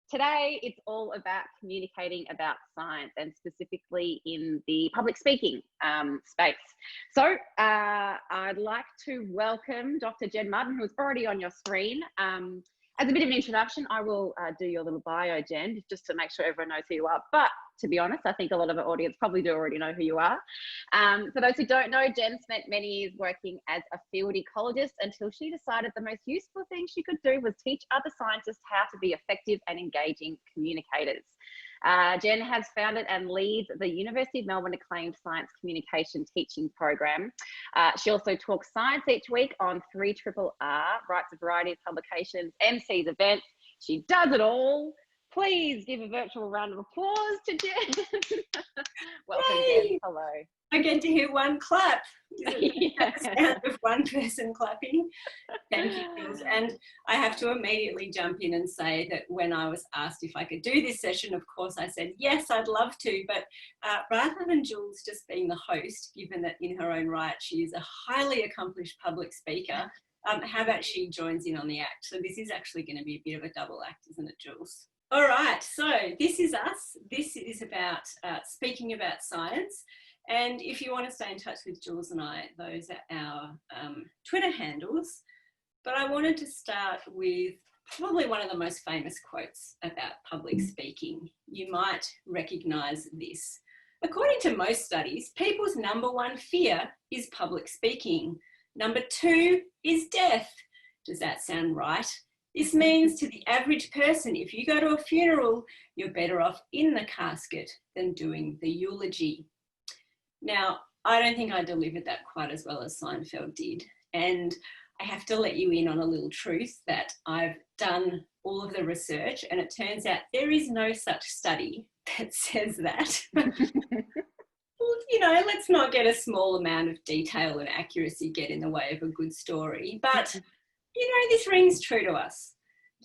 today it's all about communicating about science and specifically in the public speaking space. So I'd like to welcome Dr. Jen Martin, who's already on your screen. As a bit of an introduction, I will do your little bio, Jen, just to make sure everyone knows who you are. But to be honest, I think a lot of our audience probably do already know who you are. For those who don't know, Jen spent many years working as a field ecologist until she decided the most useful thing she could do was teach other scientists how to be effective and engaging communicators. Jen has founded and leads the University of Melbourne acclaimed science communication teaching program. She also talks science each week on 3RRR, writes a variety of publications, MCs events. She does it all. Please give a virtual round of applause to Jen. Welcome, Jen. Hello. I get to hear one clap. Yeah. The sound of one person clapping. Thank you, Jules. And I have to immediately jump in and say that when I was asked if I could do this session, of course I said, yes, I'd love to. But rather than Jules just being the host, given that in her own right, she is a highly accomplished public speaker, how about she joins in on the act? So this is actually going to be a bit of a double act, isn't it, Jules? All right, so this is us. This is about speaking about science. And if you want to stay in touch with Jules and I, those are our Twitter handles. But I wanted to start with probably one of the most famous quotes about public speaking. You might recognise this. According to most studies, people's number one fear is public speaking. Number two is death. Does that sound right? This means to the average person, if you go to a funeral, you're better off in the casket than doing the eulogy. Now, I don't think I delivered that quite as well as Seinfeld did. And I have to let you in on a little truth that I've done all of the research and it turns out there is no such study that says that. Well, you know, let's not get a small amount of detail and accuracy get in the way of a good story. But, you know, this rings true to us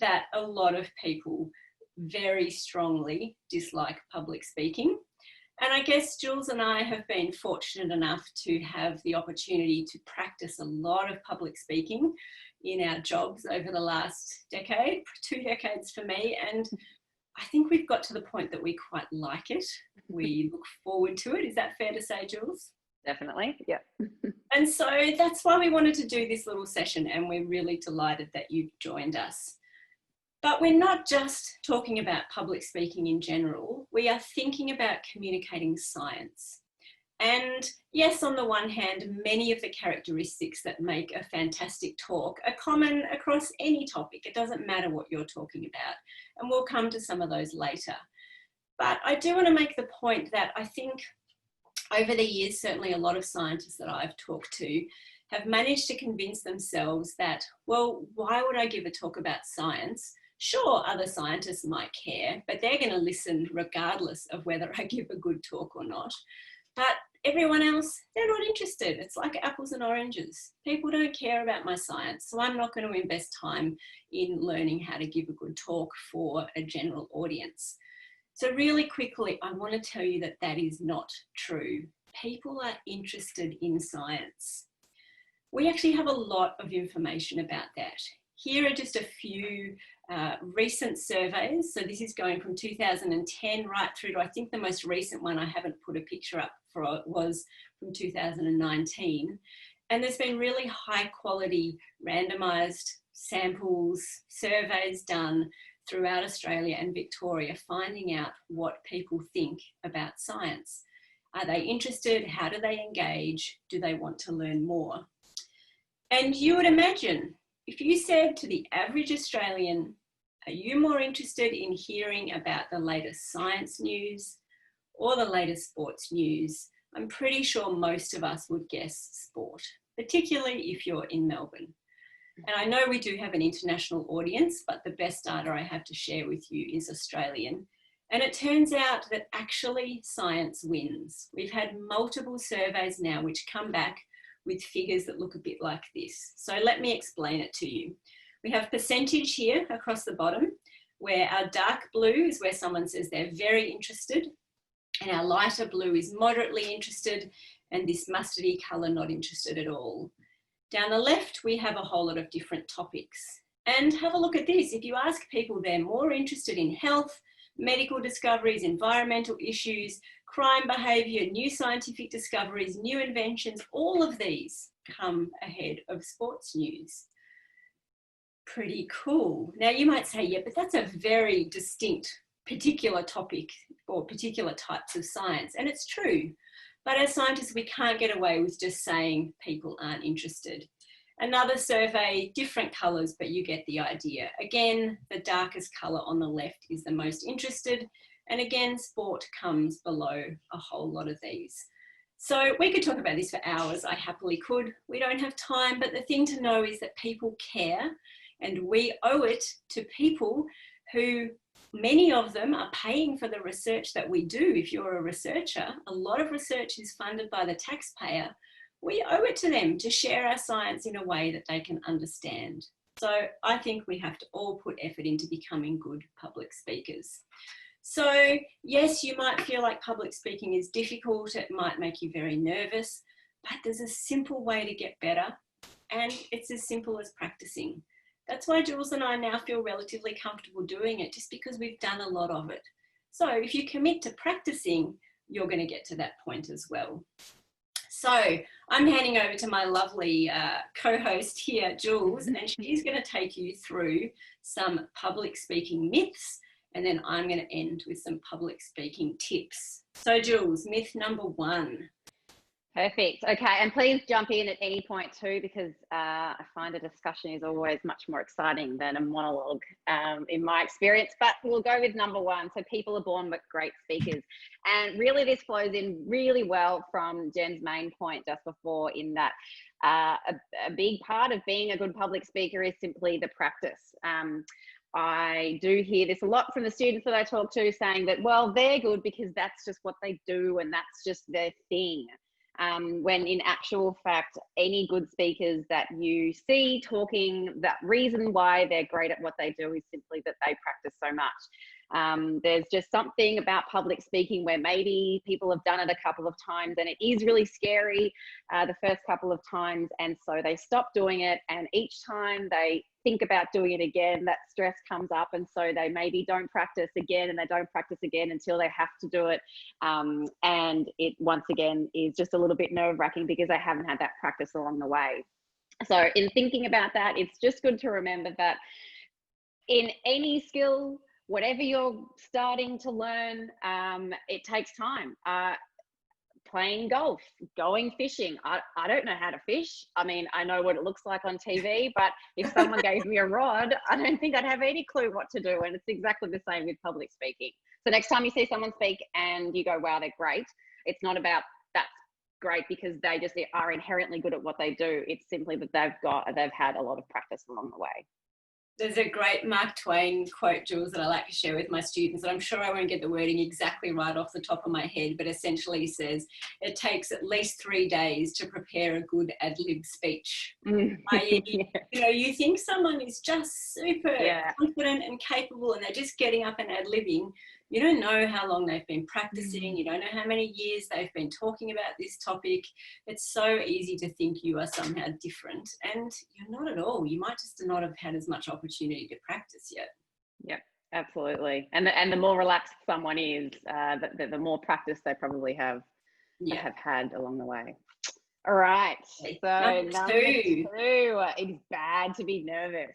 that a lot of people very strongly dislike public speaking. And I guess Jules and I have been fortunate enough to have the opportunity to practice a lot of public speaking in our jobs over the last decade, 2 decades for me. And I think we've got to the point that we quite like it. We look forward to it. Is that fair to say, Jules? Definitely, yeah. And so that's why we wanted to do this little session, and we're really delighted that you've joined us. But we're not just talking about public speaking in general, we are thinking about communicating science. And yes, on the one hand, many of the characteristics that make a fantastic talk are common across any topic. It doesn't matter what you're talking about. And we'll come to some of those later. But I do want to make the point that I think over the years, certainly a lot of scientists that I've talked to have managed to convince themselves that, well, why would I give a talk about science? Sure, other scientists might care, but they're going to listen regardless of whether I give a good talk or not. But everyone else, they're not interested. It's like apples and oranges. People don't care about my science, so I'm not going to invest time in learning how to give a good talk for a general audience. So really quickly, I want to tell you that that is not true. People are interested in science. We actually have a lot of information about that. Here are just a few recent surveys. So this is going from 2010 right through to, I think the most recent one I haven't put a picture up for was from 2019. And there's been really high quality randomised samples, surveys done throughout Australia and Victoria, finding out what people think about science. Are they interested? How do they engage? Do they want to learn more? And you would imagine, if you said to the average Australian, are you more interested in hearing about the latest science news or the latest sports news? I'm pretty sure most of us would guess sport, particularly if you're in Melbourne. And I know we do have an international audience, but the best data I have to share with you is Australian. And it turns out that actually science wins. We've had multiple surveys now which come back with figures that look a bit like this. So let me explain it to you. We have percentage here across the bottom, where our dark blue is where someone says they're very interested, and our lighter blue is moderately interested, and this mustardy colour not interested at all. Down the left, we have a whole lot of different topics. And have a look at this. If you ask people, they're more interested in health, medical discoveries, environmental issues, crime behaviour, new scientific discoveries, new inventions. All of these come ahead of sports news. Pretty cool. Now you might say, yeah, but that's a very distinct particular topic or particular types of science. And it's true. But as scientists, we can't get away with just saying people aren't interested. Another survey, different colours, but you get the idea. Again, the darkest colour on the left is the most interested. And again, sport comes below a whole lot of these. So we could talk about this for hours. I happily could. We don't have time, but the thing to know is that people care, and we owe it to people who, many of them are paying for the research that we do. If you're a researcher, a lot of research is funded by the taxpayer. We owe it to them to share our science in a way that they can understand. So I think we have to all put effort into becoming good public speakers. So yes, you might feel like public speaking is difficult. It might make you very nervous, but there's a simple way to get better, and it's as simple as practicing. That's why Jules and I now feel relatively comfortable doing it, just because we've done a lot of it. So if you commit to practicing, you're going to get to that point as well. So I'm handing over to my lovely co-host here, Jules, and she's going to take you through some public speaking myths, and then I'm going to end with some public speaking tips. So Jules, myth number 1. Perfect. Okay, and please jump in at any point too, because I find a discussion is always much more exciting than a monologue in my experience. But we'll go with number 1. So people are born with great speakers. And really this flows in really well from Jen's main point just before, in that a big part of being a good public speaker is simply the practice. I do hear this a lot from the students that I talk to, saying that, well, they're good because that's just what they do and that's just their thing. When in actual fact, any good speakers that you see talking, that reason why they're great at what they do is simply that they practice so much. There's just something about public speaking where maybe people have done it a couple of times and it is really scary the first couple of times, and so they stop doing it, and each time they think about doing it again, that stress comes up, and so they maybe don't practice again, and they don't practice again until they have to do it, and it once again is just a little bit nerve-wracking because they haven't had that practice along the way. So in thinking about that, it's just good to remember that in any skill, whatever you're starting to learn, it takes time. Playing golf, going fishing. I don't know how to fish. I mean, I know what it looks like on TV, but if someone gave me a rod, I don't think I'd have any clue what to do. And it's exactly the same with public speaking. So next time you see someone speak and you go, wow, they're great, it's not about that's great because they just are inherently good at what they do. It's simply that they've had a lot of practice along the way. There's a great Mark Twain quote, Jules, that I like to share with my students, and I'm sure I won't get the wording exactly right off the top of my head, but essentially he says, it takes at least 3 days to prepare a good ad-lib speech. I.e., you know, you think someone is just super confident and capable and they're just getting up and ad-libbing. You don't know how long they've been practicing. You don't know how many years they've been talking about this topic. It's so easy to think you are somehow different, and you're not at all. You might just not have had as much opportunity to practice yet. Yeah, absolutely. And the more relaxed someone is, the more practice they probably have had along the way. All right. So number two, it's bad to be nervous.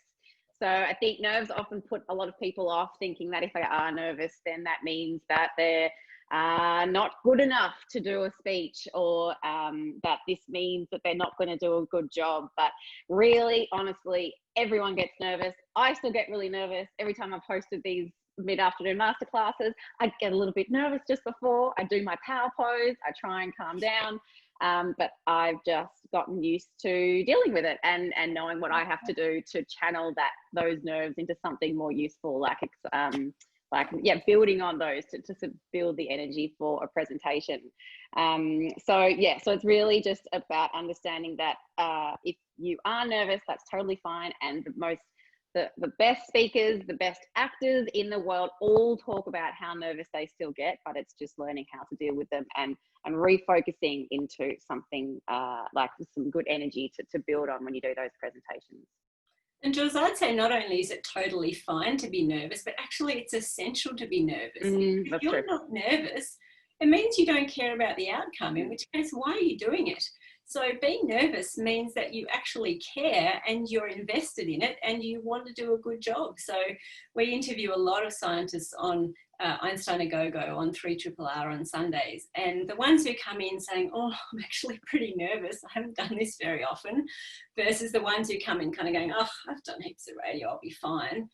So I think nerves often put a lot of people off, thinking that if they are nervous, then that means that they're not good enough to do a speech, or that this means that they're not going to do a good job. But really, honestly, everyone gets nervous. I still get really nervous every time I've hosted these mid-afternoon masterclasses. I get a little bit nervous just before I do my power pose. I try and calm down. But I've just gotten used to dealing with it and knowing what I have to do to channel those nerves into something more useful, building on those to build the energy for a presentation. So it's really just about understanding that if you are nervous, that's totally fine. And the best speakers, the best actors in the world all talk about how nervous they still get, but it's just learning how to deal with them and refocusing into something like some good energy to build on when you do those presentations. And Jules, I'd say not only is it totally fine to be nervous, but actually it's essential to be nervous. If That's you're true. not nervous, it means you don't care about the outcome, in which case, why are you doing it? So being nervous means that you actually care and you're invested in it and you want to do a good job. So we interview a lot of scientists on Einstein A Go-Go on 3RRR on Sundays. And the ones who come in saying, oh, I'm actually pretty nervous, I haven't done this very often, versus the ones who come in kind of going, oh, I've done heaps of radio, I'll be fine.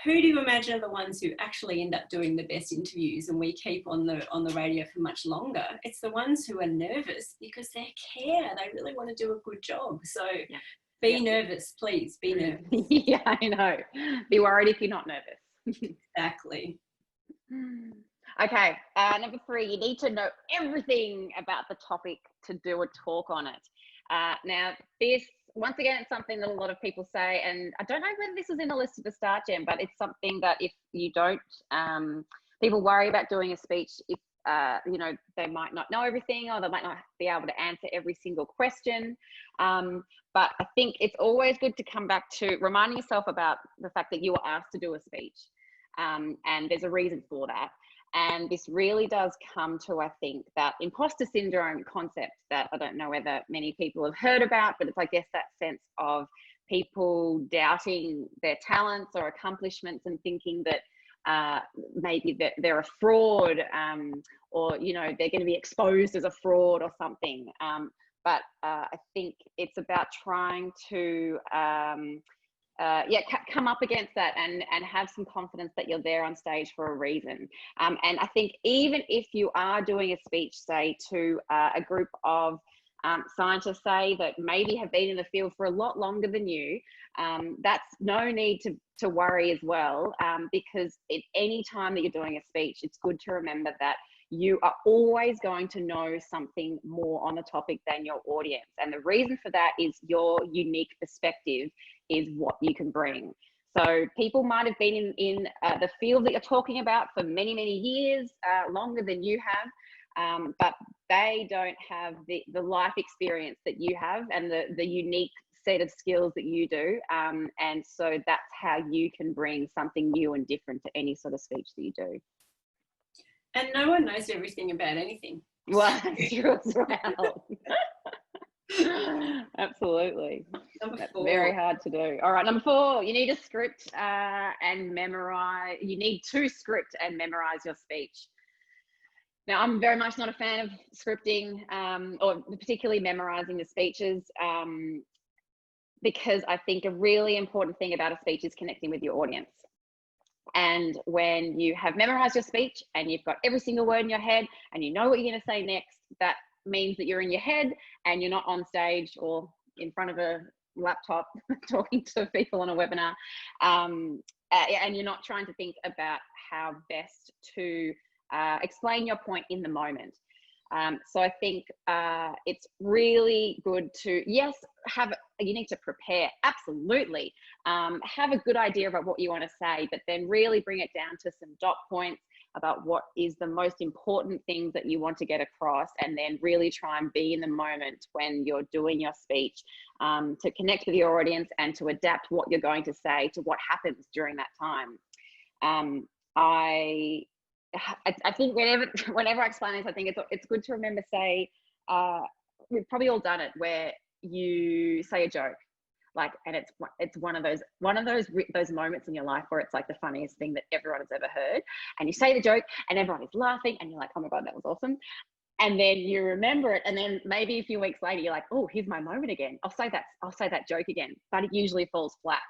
Who do you imagine are the ones who actually end up doing the best interviews and we keep on the radio for much longer? It's the ones who are nervous because they care. They really want to do a good job. So be nervous, please. Be nervous. Yeah, I know. Be worried if you're not nervous. Exactly. Okay, number 3, you need to know everything about the topic to do a talk on it. Now, this, once again, it's something that a lot of people say, and I don't know whether this is in the list at the start, Jen, but it's something that if you don't, people worry about doing a speech if, you know, they might not know everything or they might not be able to answer every single question. But I think it's always good to come back to reminding yourself about the fact that you were asked to do a speech. And there's a reason for that. And this really does come to, I think, that imposter syndrome concept that I don't know whether many people have heard about, but it's, I guess, that sense of people doubting their talents or accomplishments and thinking that maybe that they're a fraud, or, you know, they're going to be exposed as a fraud or something. But I think it's about trying to come up against that and have some confidence that you're there on stage for a reason. And I think even if you are doing a speech, say, to a group of scientists, say, that maybe have been in the field for a lot longer than you, that's no need to worry as well, because at any time that you're doing a speech, it's good to remember that you are always going to know something more on the topic than your audience. And the reason for that is your unique perspective is what you can bring. So people might have been in the field that you're talking about for many, many years, longer than you have, but they don't have the life experience that you have and the unique set of skills that you do. And so that's how you can bring something new and different to any sort of speech that you do. And no one knows everything about anything. Well, that's true as well. Absolutely. That's very hard to do. All right, number 4, you need a script and memorize. You need to script and memorize your speech. Now, I'm very much not a fan of scripting or particularly memorizing the speeches, because I think a really important thing about a speech is connecting with your audience. And when you have memorized your speech and you've got every single word in your head and you know what you're going to say next, that means that you're in your head and you're not on stage or in front of a laptop talking to people on a webinar, and you're not trying to think about how best to explain your point in the moment. So I think it's really good to, yes, you need to prepare, absolutely. Have a good idea about what you want to say, but then really bring it down to some dot points about what is the most important things that you want to get across, and then really try and be in the moment when you're doing your speech, to connect with your audience and to adapt what you're going to say to what happens during that time. I think whenever I explain this, I think it's good to remember, say, we've probably all done it, where you say a joke, like, and it's one of those moments in your life where it's like the funniest thing that everyone has ever heard, and you say the joke and everyone is laughing and you're like, oh my God, that was awesome. And then you remember it, and then maybe a few weeks later you're like, oh, here's my moment again. I'll say that joke again, but it usually falls flat.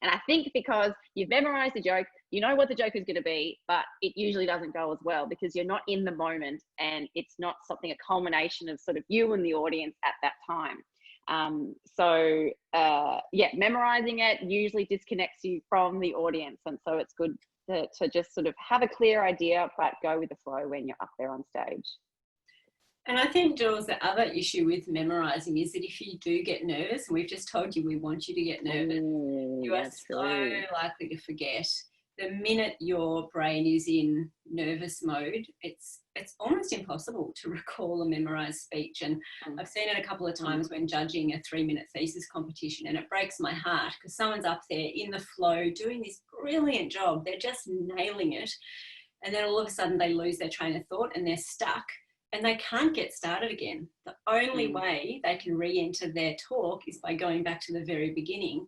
And I think because you've memorized the joke, you know what the joke is going to be, but it usually doesn't go as well because you're not in the moment and it's not a culmination of sort of you and the audience at that time. Memorizing it usually disconnects you from the audience. And so it's good to just sort of have a clear idea, but go with the flow when you're up there on stage. And I think, Jules, the other issue with memorising is that if you do get nervous, and we've just told you we want you to get nervous, you are so likely to forget the minute your brain is in nervous mode, it's almost impossible to recall a memorized speech. And I've seen it a couple of times when judging a 3-minute thesis competition, and it breaks my heart because someone's up there in the flow doing this brilliant job. They're just nailing it. And then all of a sudden they lose their train of thought and they're stuck and they can't get started again. The only way they can re-enter their talk is by going back to the very beginning.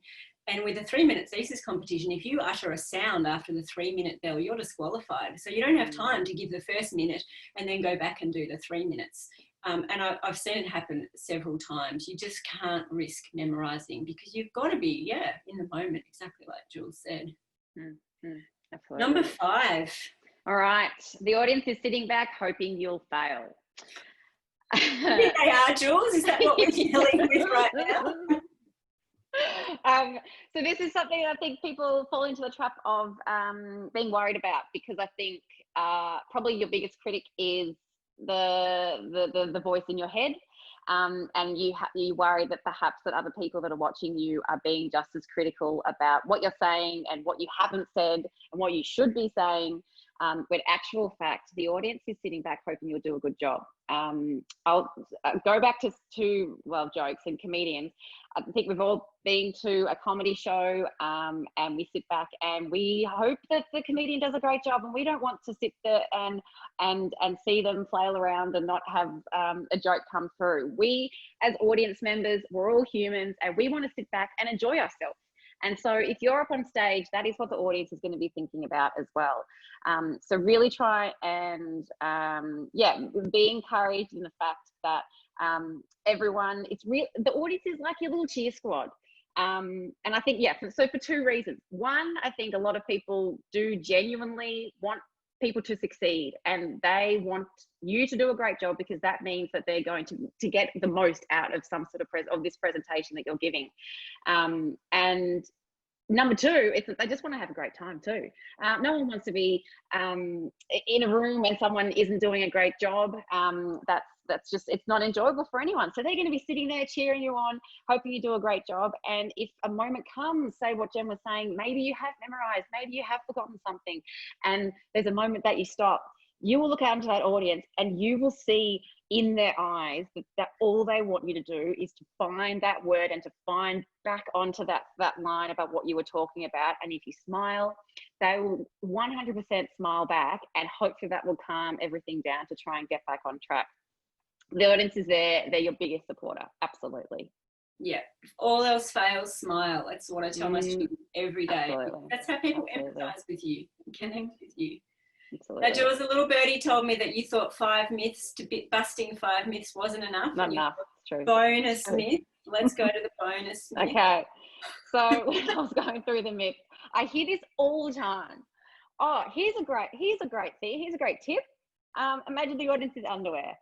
And with a 3-minute thesis competition, if you utter a sound after the 3-minute bell, you're disqualified. So you don't have time to give the first minute and then go back and do the 3 minutes. And I've seen it happen several times. You just can't risk memorising because you've got to be, in the moment, exactly like Jules said. Absolutely. Number 5. All right. The audience is sitting back hoping you'll fail. I think they are, Jules. Is that what we're dealing with right now? So this is something I think people fall into the trap of being worried about, because I think probably your biggest critic is the voice in your head, and you worry that perhaps that other people that are watching you are being just as critical about what you're saying and what you haven't said and what you should be saying. When actual fact, the audience is sitting back hoping you'll do a good job. I'll go back to jokes and comedians. I think we've all been to a comedy show and we sit back and we hope that the comedian does a great job, and we don't want to sit there and see them flail around and not have a joke come through. We as audience members, we're all humans and we want to sit back and enjoy ourselves. And so if you're up on stage, that is what the audience is going to be thinking about as well. So really try and, be encouraged in the fact that everyone, the audience is like your little cheer squad. And I think, so for 2 reasons. One, I think a lot of people do genuinely want people to succeed, and they want you to do a great job because that means that they're going to get the most out of some sort of this presentation that you're giving. And number 2, it's that they just want to have a great time too. No one wants to be in a room and someone isn't doing a great job. That's just, it's not enjoyable for anyone. So they're going to be sitting there cheering you on, hoping you do a great job. And if a moment comes, say what Jen was saying, maybe you have memorized, maybe you have forgotten something, and there's a moment that you stop, you will look out into that audience and you will see in their eyes that all they want you to do is to find that word and to find back onto that line about what you were talking about. And if you smile, they will 100% smile back, and hopefully that will calm everything down to try and get back on track. The audience is there. They're your biggest supporter. Absolutely. Yeah. If all else fails, smile. That's what I tell my students every day. Absolutely. That's how people empathize with you and connect with you. Absolutely. Now, Jules, a little birdie told me that you thought busting 5 myths wasn't enough. Not enough. True. Bonus myth. Let's go to the bonus myth. Okay. So when I was going through the myth, I hear this all the time. Oh, here's a great thing. Here's a great tip. Imagine the audience's underwear.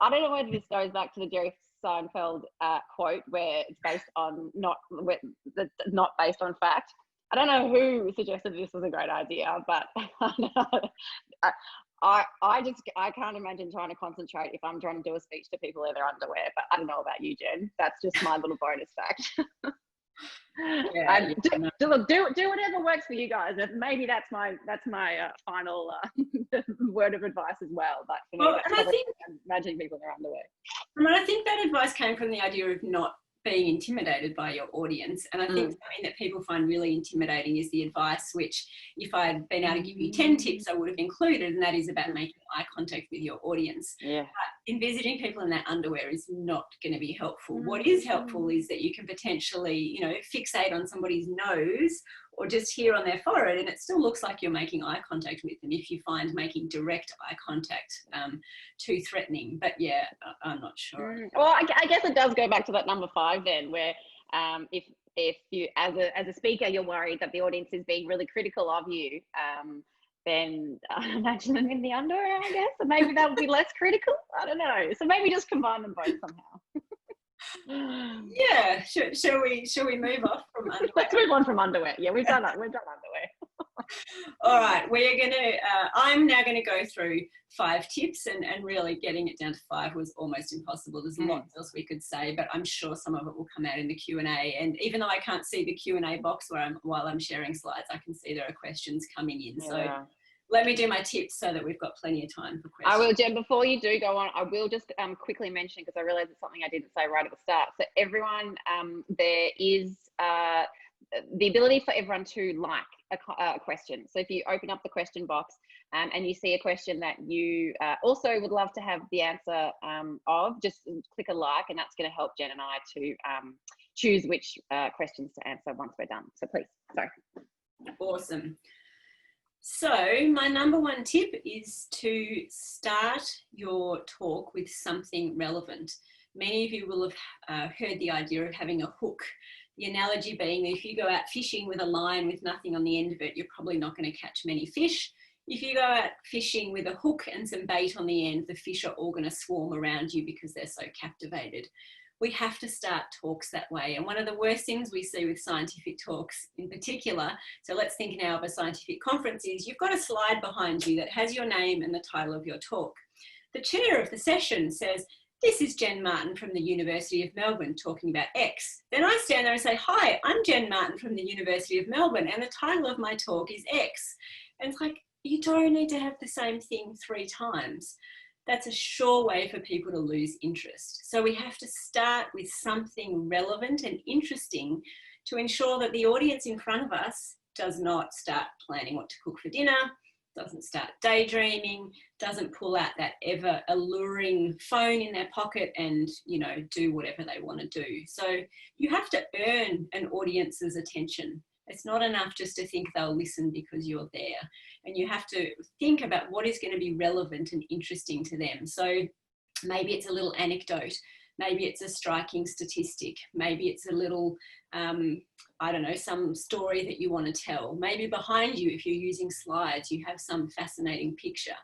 I don't know whether this goes back to the Jerry Seinfeld quote where it's based on not based on fact. I don't know who suggested this was a great idea, but I can't imagine trying to concentrate if I'm trying to do a speech to people in their underwear. But I don't know about you, Jen. That's just my little bonus fact. Do whatever works for you guys. Maybe that's my final word of advice as well. But for me, I think imagining people in their underwear. I think that advice came from the idea of not being intimidated by your audience. And I think something that people find really intimidating is the advice, which if I had been able to give you 10 tips, I would have included, and that is about making eye contact with your audience. Yeah. But envisaging people in that underwear is not going to be helpful. What is helpful is that you can potentially, fixate on somebody's nose or just here on their forehead, and it still looks like you're making eye contact with them if you find making direct eye contact too threatening. But yeah, I'm not sure. Well, I guess it does go back to that number 5 then, where if you as a speaker you're worried that the audience is being really critical of you, then imagine them in the underwear, I guess. So maybe that would be less critical. I don't know. So maybe just combine them both somehow. Yeah, shall we move off from underwear? Let's move on from underwear. Yeah, we've done that. We've done underwear. All right, I'm now going to go through 5 tips, and really getting it down to 5 was almost impossible. There's lots else we could say, but I'm sure some of it will come out in the Q&A. And even though I can't see the Q&A box while I'm sharing slides, I can see there are questions coming in. Yeah. So let me do my tips so that we've got plenty of time for questions. I will, Jen, before you do go on, I will just quickly mention, because I realised it's something I didn't say right at the start. So everyone, there is the ability for everyone to like a question. So if you open up the question box and you see a question that you also would love to have the answer of, just click a like, and that's going to help Jen and I to choose which questions to answer once we're done. So please, sorry. Awesome. So my number 1 tip is to start your talk with something relevant. Many of you will have heard the idea of having a hook. The analogy being that if you go out fishing with a line with nothing on the end of it, you're probably not going to catch many fish. If you go out fishing with a hook and some bait on the end, the fish are all going to swarm around you because they're so captivated. We have to start talks that way. And one of the worst things we see with scientific talks in particular, so let's think now of a scientific conference, is you've got a slide behind you that has your name and the title of your talk. The chair of the session says, "This is Jen Martin from the University of Melbourne talking about X." Then I stand there and say, "Hi, I'm Jen Martin from the University of Melbourne and the title of my talk is X." And it's like, you don't need to have the same thing 3 times. That's a sure way for people to lose interest. So we have to start with something relevant and interesting to ensure that the audience in front of us does not start planning what to cook for dinner, doesn't start daydreaming, doesn't pull out that ever alluring phone in their pocket and, you know, do whatever they want to do. So you have to earn an audience's attention. It's not enough just to think they'll listen because you're there. And you have to think about what is going to be relevant and interesting to them. So maybe it's a little anecdote. Maybe it's a striking statistic. Maybe it's a little, I don't know, some story that you want to tell. Maybe behind you, if you're using slides, you have some fascinating picture.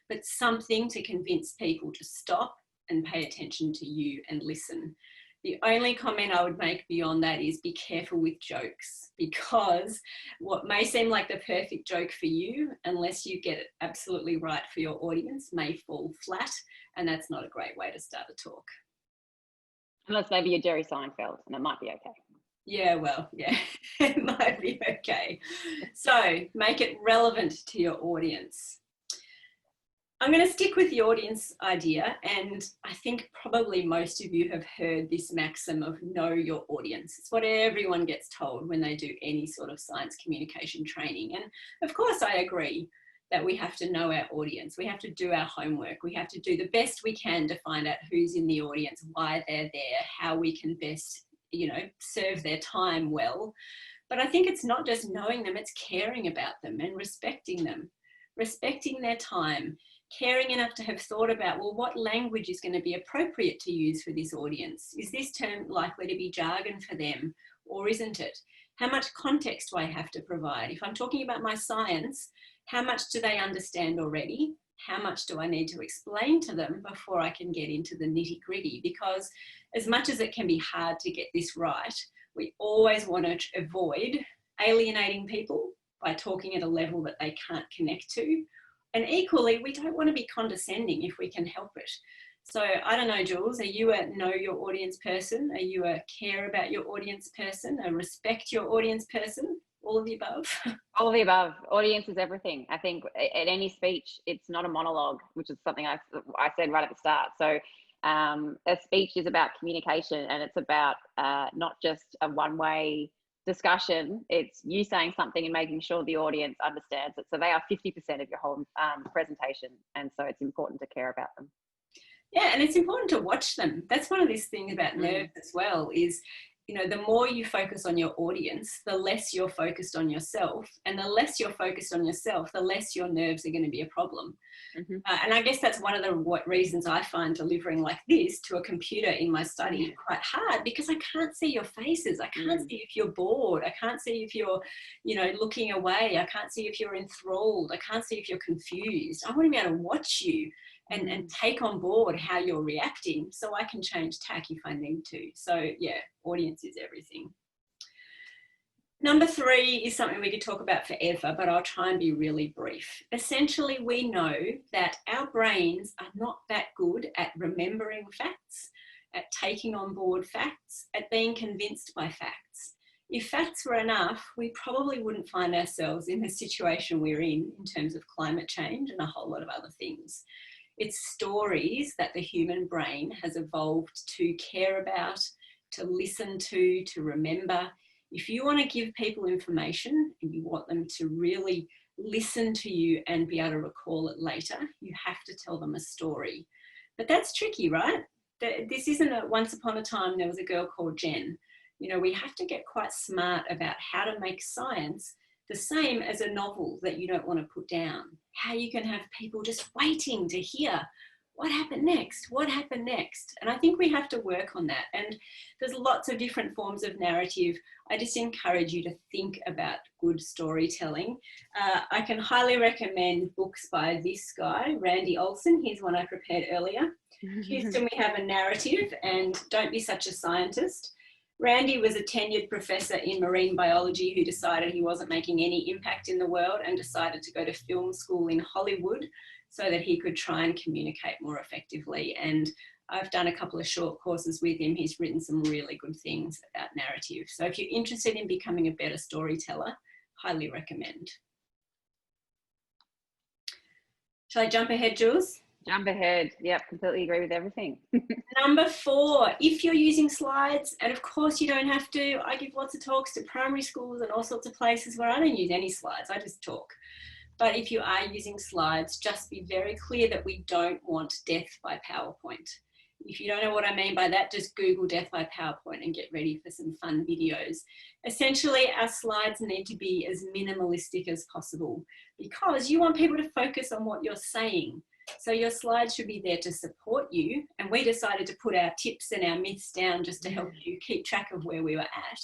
But something to convince people to stop and pay attention to you and listen. The only comment I would make beyond that is be careful with jokes, because what may seem like the perfect joke for you, unless you get it absolutely right for your audience, may fall flat, and that's not a great way to start a talk. Unless maybe you're Jerry Seinfeld, and it might be okay. Yeah, well, yeah, it might be okay. So make it relevant to your audience. I'm going to stick with the audience idea, and I think probably most of you have heard this maxim of know your audience. It's what everyone gets told when they do any sort of science communication training. And of course, I agree that we have to know our audience. We have to do our homework. We have to do the best we can to find out who's in the audience, why they're there, how we can best, you know, serve their time well. But I think it's not just knowing them, it's caring about them and respecting them, respecting their time, caring enough to have thought about, well, what language is going to be appropriate to use for this audience? Is this term likely to be jargon for them, or isn't it? How much context do I have to provide? If I'm talking about my science, how much do they understand already? How much do I need to explain to them before I can get into the nitty-gritty? Because as much as it can be hard to get this right, we always want to avoid alienating people by talking at a level that they can't connect to. And equally, we don't want to be condescending if we can help it. So I don't know, Jules, are you a know your audience person? Are you a care about your audience person? A respect your audience person? All of the above? All of the above. Audience is everything. I think at any speech, it's not a monologue, which is something I said right at the start. So a speech is about communication, and it's about not just a one-way discussion. It's you saying something and making sure the audience understands it. So they are 50% of your whole presentation, and so it's important to care about them. Yeah, and it's important to watch them. That's one of these things about nerves as well, is, you know, the more you focus on your audience, the less you're focused on yourself, and the less you're focused on yourself, the less your nerves are going to be a problem. And I guess that's one of the reasons I find delivering like this to a computer in my study quite hard, because I can't see your faces. I can't see if you're bored. I can't see if you're, you know, looking away. I can't see if you're enthralled. I can't see if you're confused. I want to be able to watch you and take on board how you're reacting, so I can change tack if I need to. So yeah, audience is everything. Number 3 is something we could talk about forever, but I'll try and be really brief. Essentially, we know that our brains are not that good at remembering facts, at taking on board facts, at being convinced by facts. If facts were enough, we probably wouldn't find ourselves in the situation we're in terms of climate change and a whole lot of other things. It's stories that the human brain has evolved to care about, to listen to remember. If you want to give people information and you want them to really listen to you and be able to recall it later, you have to tell them a story. But that's tricky, right? This isn't a once upon a time there was a girl called Jen. You know, we have to get quite smart about how to make science the same as a novel that you don't want to put down. How you can have people just waiting to hear what happened next, what happened next. And I think we have to work on that. And there's lots of different forms of narrative. I just encourage you to think about good storytelling. I can highly recommend books by this guy, Randy Olson. Here's one I prepared earlier. Houston, we have a narrative, and Don't Be Such a Scientist. Randy was a tenured professor in marine biology who decided he wasn't making any impact in the world and decided to go to film school in Hollywood so that he could try and communicate more effectively. And I've done a couple of short courses with him. He's written some really good things about narrative. So if you're interested in becoming a better storyteller, highly recommend. Shall I jump ahead, Jules? Jump ahead. Yep, completely agree with everything. Number 4, if you're using slides, and of course you don't have to, I give lots of talks to primary schools and all sorts of places where I don't use any slides, I just talk. But if you are using slides, just be very clear that we don't want death by PowerPoint. If you don't know what I mean by that, just Google death by PowerPoint and get ready for some fun videos. Essentially, our slides need to be as minimalistic as possible because you want people to focus on what you're saying. So your slides should be there to support you. And we decided to put our tips and our myths down just to help you keep track of where we were at.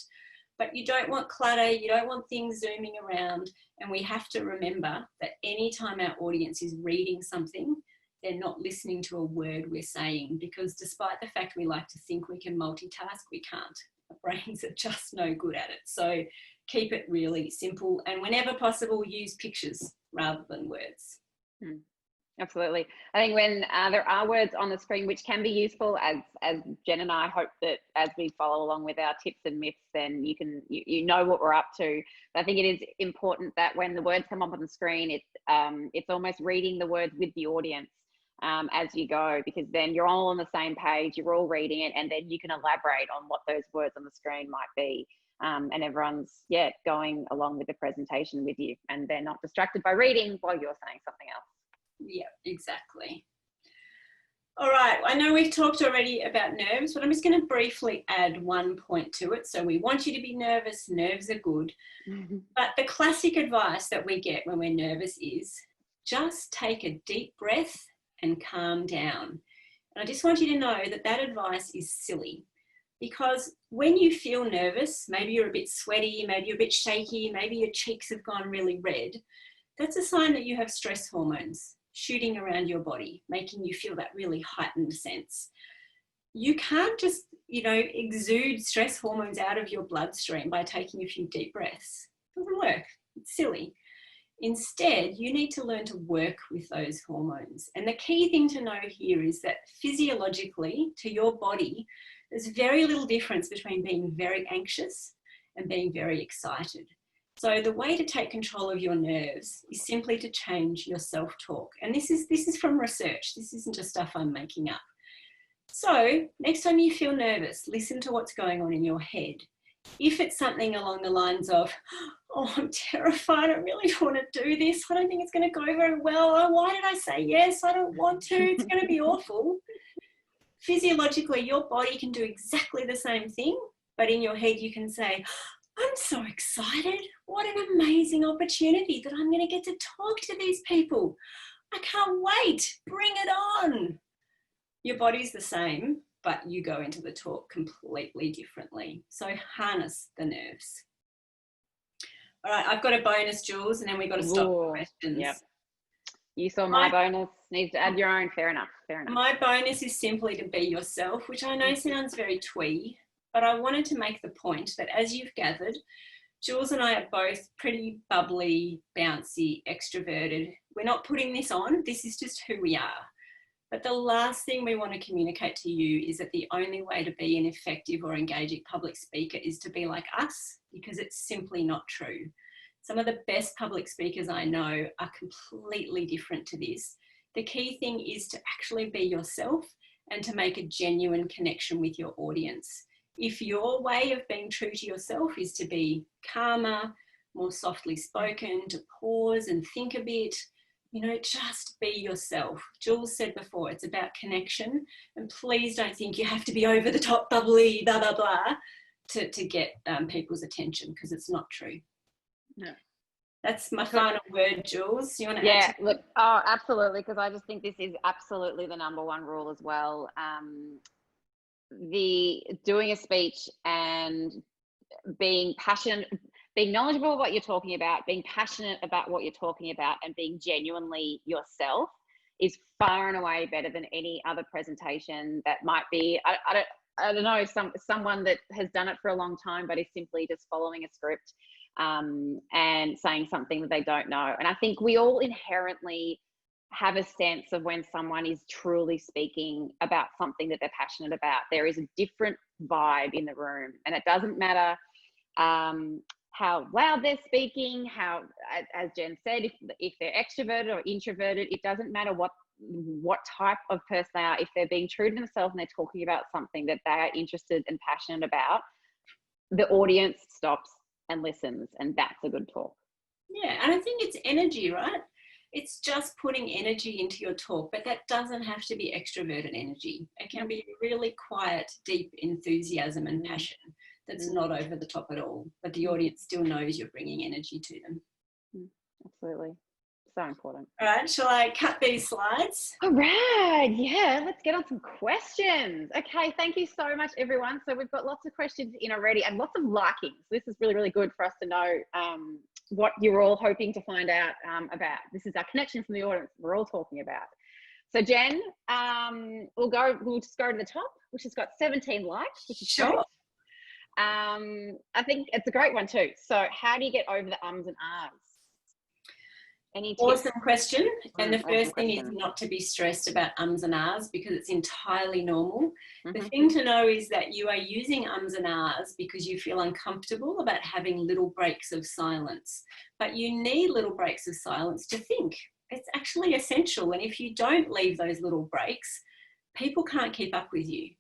But you don't want clutter, you don't want things zooming around. And we have to remember that anytime our audience is reading something, they're not listening to a word we're saying, because despite the fact we like to think we can multitask, we can't. Our brains are just no good at it. So keep it really simple, and whenever possible, use pictures rather than words. Absolutely. I think when there are words on the screen which can be useful, as Jen and I hope that as we follow along with our tips and myths, then you know what we're up to. But I think it is important that when the words come up on the screen, it's almost reading the words with the audience as you go, because then you're all on the same page, you're all reading it, and then you can elaborate on what those words on the screen might be. And everyone's going along with the presentation with you, and they're not distracted by reading while you're saying something else. Yeah, exactly. All right, I know we've talked already about nerves, but I'm just going to briefly add one point to it. So we want you to be nervous, nerves are good. But the classic advice that we get when we're nervous is just take a deep breath and calm down. And I just want you to know that that advice is silly, because when you feel nervous, maybe you're a bit sweaty, maybe you're a bit shaky, maybe your cheeks have gone really red, that's a sign that you have stress hormones shooting around your body, making you feel that really heightened sense. You can't just, exude stress hormones out of your bloodstream by taking a few deep breaths. It doesn't work. It's silly. Instead, you need to learn to work with those hormones. And the key thing to know here is that physiologically, to your body, there's very little difference between being very anxious and being very excited. So the way to take control of your nerves is simply to change your self-talk. And this is from research. This isn't just stuff I'm making up. So next time you feel nervous, listen to what's going on in your head. If it's something along the lines of, oh, I'm terrified, I really don't want to do this, I don't think it's going to go very well, oh, why did I say yes, I don't want to, it's going to be awful. Physiologically, your body can do exactly the same thing, but in your head you can say, I'm so excited. What an amazing opportunity that I'm going to get to talk to these people. I can't wait. Bring it on. Your body's the same, but you go into the talk completely differently. So harness the nerves. All right, I've got a bonus, Jules, and then we've got to stop for questions. Yep. You saw my bonus. Needs to add your own. Fair enough. Fair enough. My bonus is simply to be yourself, which I know sounds very twee, but I wanted to make the point that as you've gathered, Jules and I are both pretty bubbly, bouncy, extroverted. We're not putting this on. This is just who we are. But the last thing we want to communicate to you is that the only way to be an effective or engaging public speaker is to be like us, because it's simply not true. Some of the best public speakers I know are completely different to this. The key thing is to actually be yourself and to make a genuine connection with your audience. If your way of being true to yourself is to be calmer, more softly spoken, to pause and think a bit, you know, just be yourself. Jules said before, it's about connection. And please don't think you have to be over the top, bubbly, blah, blah, blah, to get people's attention, because it's not true. No. That's my final word, Jules. You want to Yeah, add to look, oh, absolutely, because I just think this is absolutely the number one rule as well. The doing a speech and being passionate, being knowledgeable of what you're talking about, being passionate about what you're talking about, and being genuinely yourself is far and away better than any other presentation that might be, I don't know, someone that has done it for a long time but is simply just following a script and saying something that they don't know. And I think we all inherently have a sense of when someone is truly speaking about something that they're passionate about. There is a different vibe in the room, and it doesn't matter how loud they're speaking, how, as Jen said, if they're extroverted or introverted, it doesn't matter what type of person they are. If they're being true to themselves and they're talking about something that they are interested and passionate about, the audience stops and listens, and that's a good talk. Yeah, and I think it's energy, right? It's just putting energy into your talk, but that doesn't have to be extroverted energy. It can be really quiet, deep enthusiasm and passion that's not over the top at all, but the audience still knows you're bringing energy to them. Absolutely. So important. All right, shall I cut these slides? All right, yeah, let's get on some questions. Okay, thank you so much, everyone. So we've got lots of questions in already and lots of likings. This is really, really good for us to know what you're all hoping to find out about. This is our connection from the audience we're all talking about. So Jen, we'll just go to the top, which has got 17 likes, which is sure. Great. I think it's a great one too. So how do you get over the ums and ahs? Any tips? Awesome question. And the first thing is not to be stressed about ums and ahs, because it's entirely normal. The thing to know is that you are using ums and ahs because you feel uncomfortable about having little breaks of silence. But you need little breaks of silence to think. It's actually essential. And if you don't leave those little breaks, people can't keep up with you.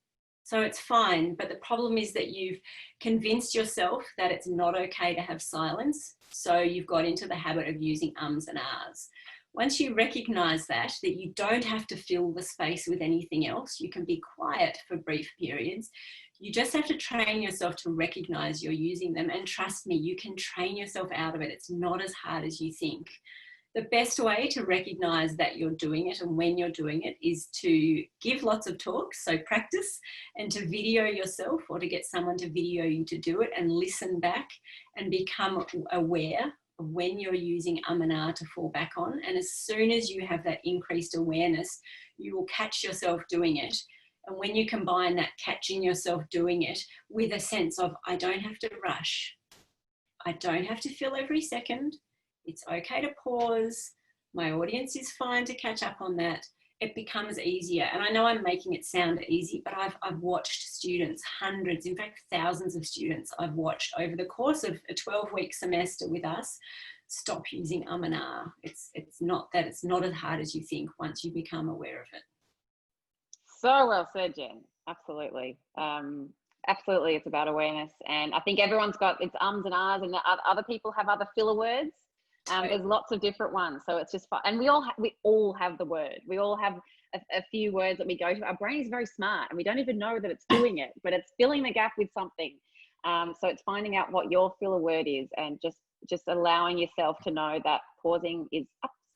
So it's fine, but the problem is that you've convinced yourself that it's not okay to have silence. So you've got into the habit of using ums and ahs. Once you recognize that you don't have to fill the space with anything else, you can be quiet for brief periods. You just have to train yourself to recognize you're using them. And trust me, you can train yourself out of it. It's not as hard as you think. The best way to recognize that you're doing it and when you're doing it is to give lots of talks, so practice, and to video yourself or to get someone to video you to do it and listen back and become aware of when you're using and ah to fall back on. And as soon as you have that increased awareness, you will catch yourself doing it. And when you combine that catching yourself doing it with a sense of, I don't have to rush, I don't have to fill every second, it's okay to pause, my audience is fine to catch up on that, it becomes easier. And I know I'm making it sound easy, but I've watched students, hundreds, in fact, thousands of students I've watched over the course of a 12-week semester with us stop using and ah. It's not that it's not as hard as you think once you become aware of it. So well said, Jen. Absolutely. Absolutely, it's about awareness. And I think everyone's got its ums and ahs, and other people have other filler words. There's lots of different ones, so it's just fun. And we all have the word. We all have a few words that we go to. Our brain is very smart, and we don't even know that it's doing it, but it's filling the gap with something. So it's finding out what your filler word is, and just allowing yourself to know that pausing is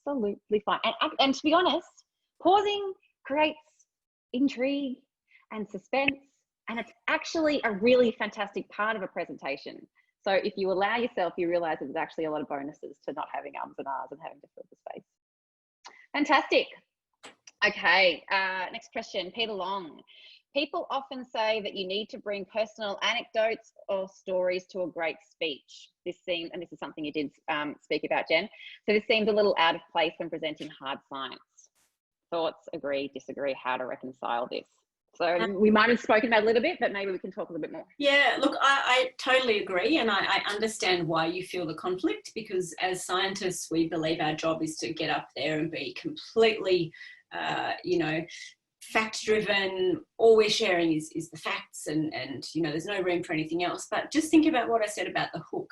absolutely fine. And to be honest, pausing creates intrigue and suspense, and it's actually a really fantastic part of a presentation. So if you allow yourself, you realize that there's actually a lot of bonuses to not having ums and ahs and having to fill the space. Fantastic. Okay, next question, Peter Long. People often say that you need to bring personal anecdotes or stories to a great speech. This seemed, and this is something you did speak about, Jen. So this seemed a little out of place when presenting hard science. Thoughts, agree, disagree, how to reconcile this? So we might have spoken about it a little bit, but maybe we can talk a little bit more. Yeah, look, I totally agree. And I understand why you feel the conflict, because as scientists, we believe our job is to get up there and be completely, fact-driven. All we're sharing is the facts, and there's no room for anything else. But just think about what I said about the hook.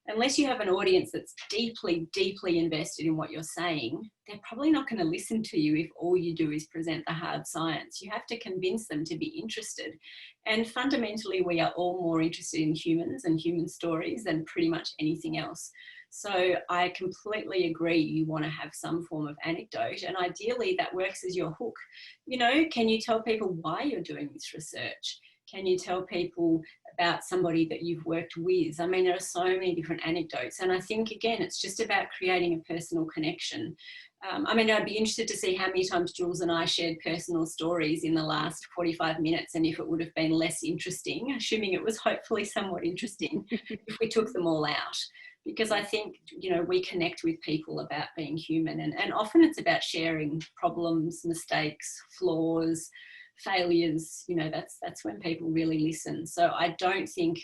Unless you have an audience that's deeply, deeply invested in what you're saying, they're probably not going to listen to you if all you do is present the hard science. You have to convince them to be interested. And fundamentally, we are all more interested in humans and human stories than pretty much anything else. So I completely agree, you want to have some form of anecdote, and ideally that works as your hook. Can you tell people why you're doing this research? Can you tell people about somebody that you've worked with? I mean, there are so many different anecdotes. And I think, again, it's just about creating a personal connection. I'd be interested to see how many times Jules and I shared personal stories in the last 45 minutes, and if it would have been less interesting, assuming it was hopefully somewhat interesting, if we took them all out. Because I think, we connect with people about being human. And often it's about sharing problems, mistakes, flaws, failures. That's when people really listen. So I don't think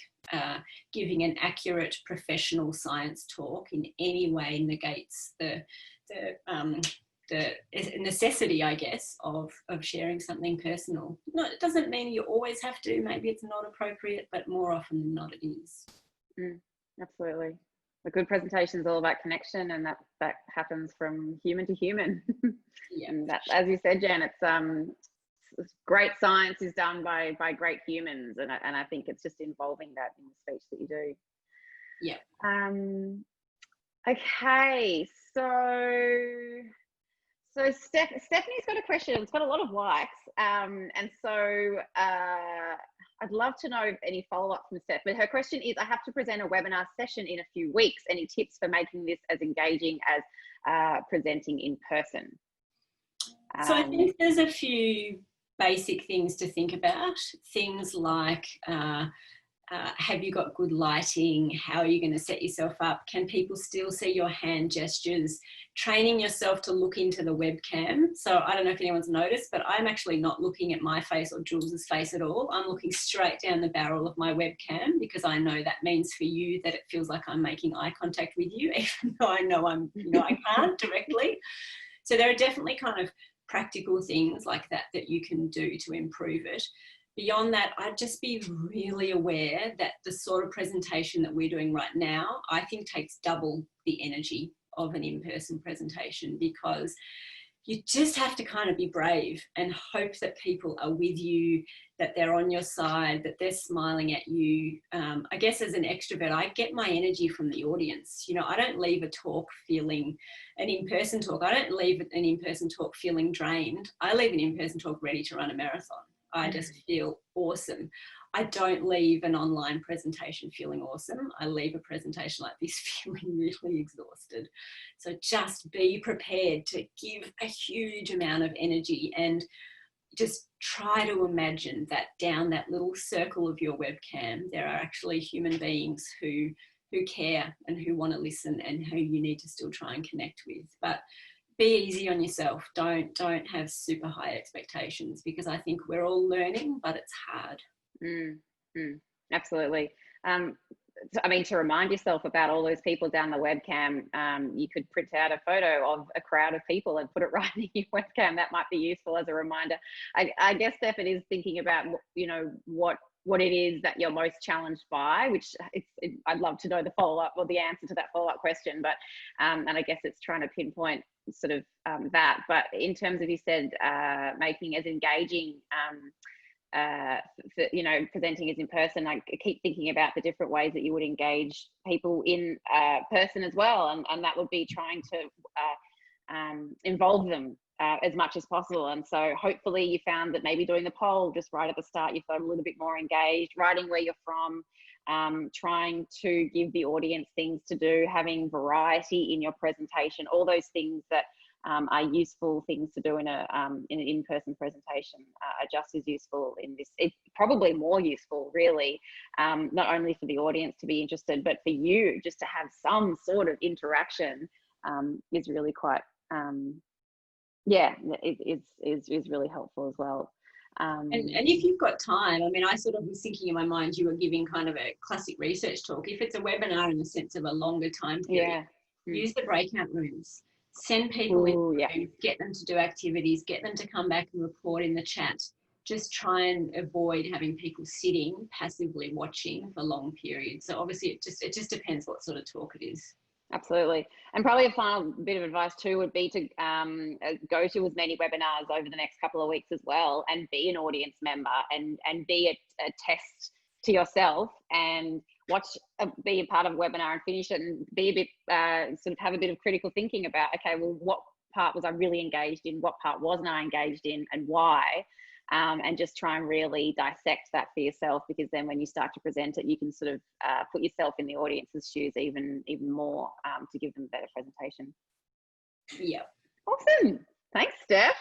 giving an accurate professional science talk in any way negates the necessity, I guess, of sharing something personal. No, it doesn't mean you always have to. Maybe it's not appropriate, but more often than not it is. Absolutely. A good presentation is all about connection, and that happens from human to human. Yeah. And that, as you said, Jen, it's great science is done by great humans, and I think it's just involving that in the speech that you do. Yeah. Okay, so Stephanie's got a question. It's got a lot of likes, and so I'd love to know any follow-up from Steph. But her question is, I have to present a webinar session in a few weeks. Any tips for making this as engaging as presenting in person? So I think there's a few basic things to think about. Things like, have you got good lighting? How are you going to set yourself up? Can people still see your hand gestures? Training yourself to look into the webcam. So I don't know if anyone's noticed, but I'm actually not looking at my face or Jules's face at all. I'm looking straight down the barrel of my webcam, because I know that means for you that it feels like I'm making eye contact with you, even though I know I can't directly. So there are definitely kind of practical things like that you can do to improve it. Beyond that, I'd just be really aware that the sort of presentation that we're doing right now, I think takes double the energy of an in-person presentation, because you just have to kind of be brave and hope that people are with you, that they're on your side, that they're smiling at you. I guess as an extrovert, I get my energy from the audience. I don't leave a talk feeling, an in-person talk, I don't leave an in-person talk feeling drained. I leave an in-person talk ready to run a marathon. I just feel awesome. I don't leave an online presentation feeling awesome. I leave a presentation like this feeling really exhausted. So just be prepared to give a huge amount of energy, and just try to imagine that down that little circle of your webcam, there are actually human beings who care and who want to listen, and who you need to still try and connect with. But be easy on yourself. Don't have super high expectations, because I think we're all learning, but it's hard. Absolutely. To remind yourself about all those people down the webcam, you could print out a photo of a crowd of people and put it right in your webcam. That might be useful as a reminder. I guess, Steph, it is thinking about, what it is that you're most challenged by, which I'd love to know the follow-up or the answer to that follow-up question. But, and I guess it's trying to pinpoint sort of that. But in terms of, you said, making as engaging, presenting as in person, I keep thinking about the different ways that you would engage people in person as well, and that would be trying to involve them as much as possible. And so hopefully you found that maybe doing the poll just right at the start, you felt a little bit more engaged, writing where you're from, trying to give the audience things to do, having variety in your presentation, all those things that are useful things to do in an in-person presentation are just as useful in this. It's probably more useful, really, not only for the audience to be interested, but for you just to have some sort of interaction is really quite, yeah, it is really helpful as well. And if you've got time, I mean, I sort of was thinking in my mind, you were giving kind of a classic research talk. If it's a webinar in the sense of a longer time period, use the breakout rooms, send people in rooms, get them to do activities, get them to come back and report in the chat. Just try and avoid having people sitting passively watching for long periods. So obviously it just depends what sort of talk it is. Absolutely. And probably a final bit of advice too would be to go to as many webinars over the next couple of weeks as well, and be an audience member and be a test to yourself, and be a part of a webinar and finish it, and be a bit, sort of have a bit of critical thinking about, okay, well, what part was I really engaged in? What part wasn't I engaged in, and why? And just try and really dissect that for yourself, because then when you start to present it, you can sort of put yourself in the audience's shoes even more to give them a better presentation. Yeah. Awesome. Thanks, Steph.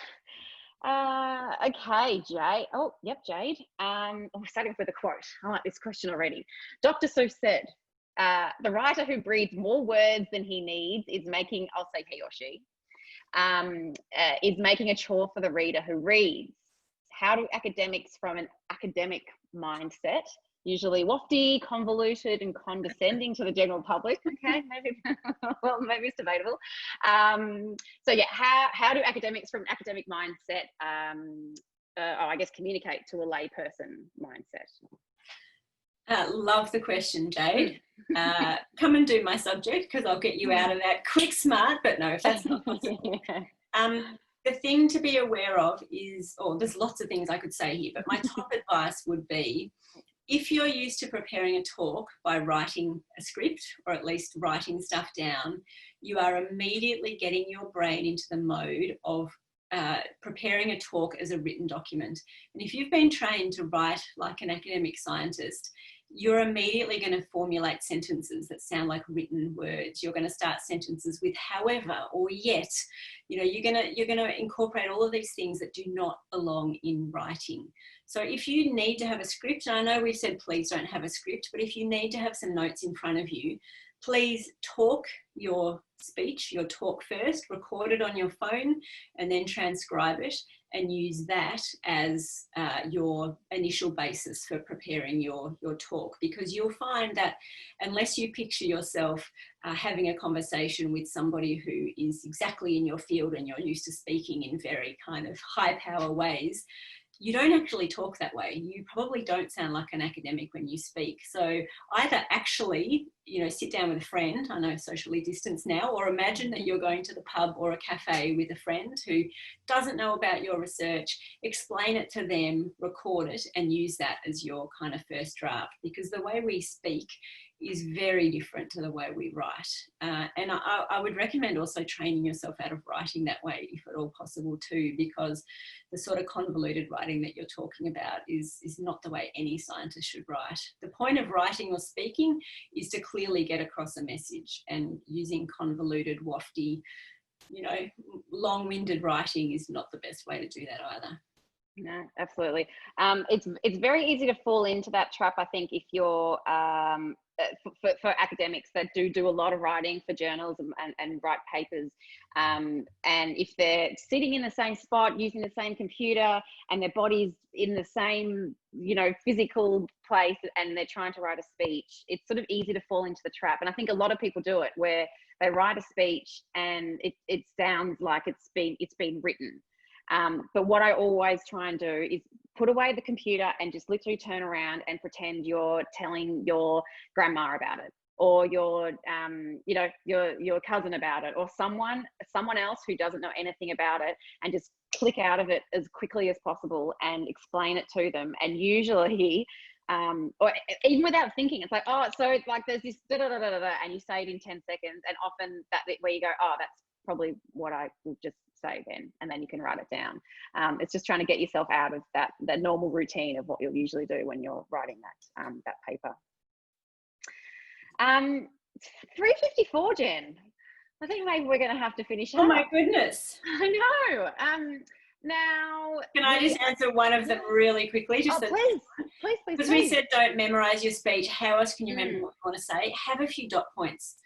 Okay, Jade. Oh, yep, Jade. We're starting with a quote. I like this question already. Dr. Seuss said, the writer who breathes more words than he needs is making, I'll say he or she, is making a chore for the reader who reads. How do academics from an academic mindset, usually lofty, convoluted, and condescending to the general public? Okay, maybe, well, maybe it's debatable. So yeah, how do academics from an academic mindset, I guess, communicate to a layperson mindset? Love the question, Jade. Come and do my subject, because I'll get you out of that quick smart, but no, if that's not possible. The thing to be aware of is, there's lots of things I could say here, but my top advice would be, if you're used to preparing a talk by writing a script, or at least writing stuff down, you are immediately getting your brain into the mode of preparing a talk as a written document. And if you've been trained to write like an academic scientist, you're immediately going to formulate sentences that sound like written words. You're going to start sentences with however or yet. You know, you're going to incorporate all of these things that do not belong in writing. So if you need to have a script, and I know we've said please don't have a script, but if you need to have some notes in front of you, please talk your speech, your talk first, record it on your phone, and then transcribe it, and use that as your initial basis for preparing your talk. Because you'll find that unless you picture yourself having a conversation with somebody who is exactly in your field and you're used to speaking in very kind of high power ways, you don't actually talk that way. You probably don't sound like an academic when you speak. So either actually, sit down with a friend, I know socially distanced now, or imagine that you're going to the pub or a cafe with a friend who doesn't know about your research, explain it to them, record it, and use that as your kind of first draft, because the way we speak is very different to the way we write. And I would recommend also training yourself out of writing that way, if at all possible too, because the sort of convoluted writing that you're talking about is not the way any scientist should write. The point of writing or speaking is to clearly get across a message, and using convoluted, wafty, long-winded writing is not the best way to do that either. No, absolutely. It's very easy to fall into that trap, I think, if you're for academics that do a lot of writing for journals and write papers, and if they're sitting in the same spot using the same computer and their body's in the same physical place, and they're trying to write a speech, it's sort of easy to fall into the trap. And I think a lot of people do it, where they write a speech and it sounds like it's been written. But what I always try and do is put away the computer and just literally turn around and pretend you're telling your grandma about it, or your cousin about it, or someone else who doesn't know anything about it, and just click out of it as quickly as possible and explain it to them. And usually, or even without thinking, it's like, so like there's this da da da da da, and you say it in 10 seconds, and often that where you go, that's probably what I will just say then, and then you can write it down. It's just trying to get yourself out of that normal routine of what you'll usually do when you're writing that paper. 354, Jen. I think maybe we're going to have to finish Oh up. my goodness. I know. Now, Can I just answer one of them really quickly? Just please. Because we said don't memorize your speech. How else can you remember what you want to say? Have a few dot points.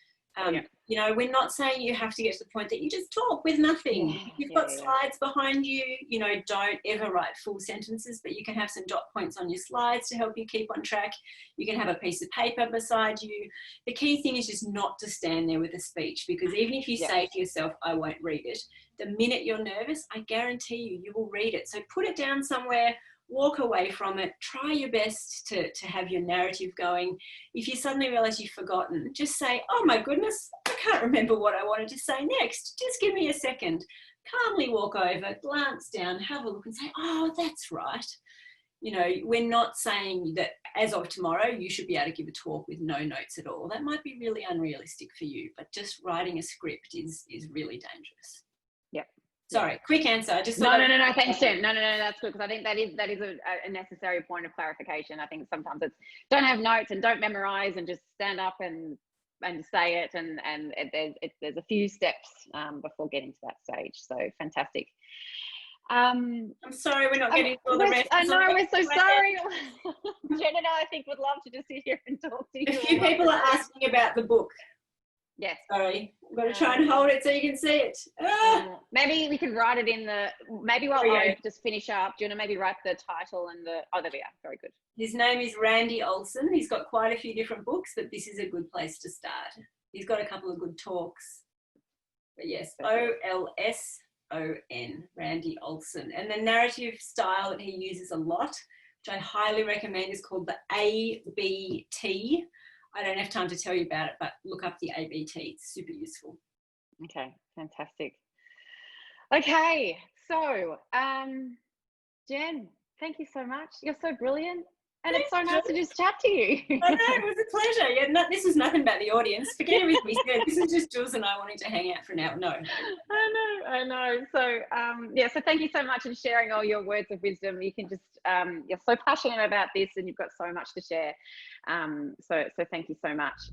You know, we're not saying you have to get to the point that you just talk with nothing. If you've got slides behind you, you know, don't ever write full sentences, but you can have some dot points on your slides to help you keep on track. You can have a piece of paper beside you. The key thing is just not to stand there with a speech, because even if you say to yourself, I won't read it, the minute you're nervous, I guarantee you will read it. So put it down somewhere, walk away from it, try your best to have your narrative going. If you suddenly realize you've forgotten, just say, oh my goodness, I can't remember what I wanted to say next. Just give me a second. Calmly walk over, glance down, have a look and say, oh, that's right. You know, we're not saying that as of tomorrow, you should be able to give a talk with no notes at all. That might be really unrealistic for you, but just writing a script is really dangerous. Yep. Sorry, quick answer. I just no. Thanks, Jen. No, that's good, because I think that is a necessary point of clarification. I think sometimes it's don't have notes and don't memorize and just stand up and say it, and there's a few steps before getting to that stage. So fantastic. I'm sorry we're not getting all the rest. I know, we're so sorry. Jen and I think would love to just sit here and talk to you. A few people are asking about the book. Yes. Sorry, I've got to try and hold it so you can see it. Maybe we can write it in the, maybe while I just finish up, do you want to maybe write the title and the, there we are, very good. His name is Randy Olson. He's got quite a few different books, but this is a good place to start. He's got a couple of good talks. But yes, O-L-S-O-N, Randy Olson. And the narrative style that he uses a lot, which I highly recommend, is called the ABT. I don't have time to tell you about it, but look up the ABT. It's super useful. Okay, fantastic. Okay, so Jen, thank you so much. You're so brilliant. And it's so nice to just chat to you. I know, it was a pleasure. Yeah, this is nothing about the audience. Forget everything we said. This is just Jules and I wanting to hang out for an hour. No. I know. So, so thank you so much for sharing all your words of wisdom. You can just, you're so passionate about this and you've got so much to share. So thank you so much.